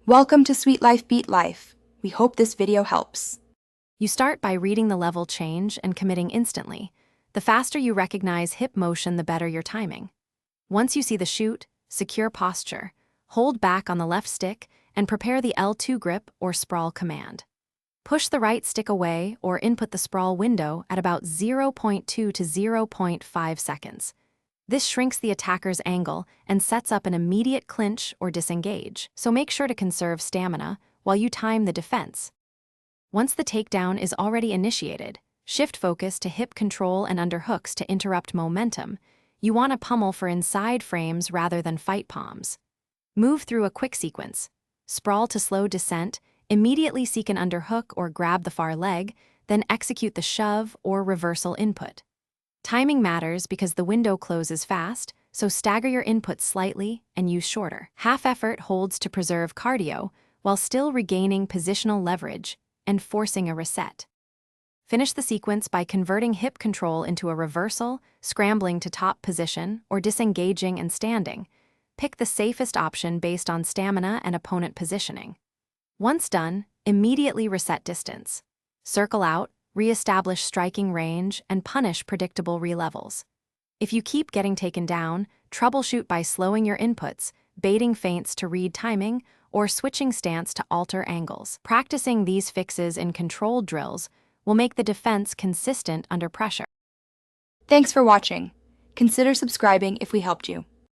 Welcome to Sweet Life Beat Life. We hope this video helps. You start by reading the level change and committing instantly. The faster you recognize hip motion, the better your timing. Once you see the shoot, secure posture, hold back on the left stick, and prepare the L2 grip or sprawl command. Push the right stick away or input the sprawl window at about 0.2 to 0.5 seconds. This shrinks the attacker's angle and sets up an immediate clinch or disengage, so make sure to conserve stamina while you time the defense. Once the takedown is already initiated, shift focus to hip control and underhooks to interrupt momentum. You want to pummel for inside frames rather than fight palms. Move through a quick sequence. Sprawl to slow descent, immediately seek an underhook or grab the far leg, then execute the shove or reversal input. Timing matters because the window closes fast, so stagger your inputs slightly and use shorter. Half-effort holds to preserve cardio while still regaining positional leverage and forcing a reset. Finish the sequence by converting hip control into a reversal, scrambling to top position, or disengaging and standing. Pick the safest option based on stamina and opponent positioning. Once done, immediately reset distance. Circle out, re-establish striking range, and punish predictable relevels. If you keep getting taken down, troubleshoot by slowing your inputs, baiting feints to read timing, or switching stance to alter angles. Practicing these fixes in controlled drills will make the defense consistent under pressure. Thanks for watching. Consider subscribing if we helped you.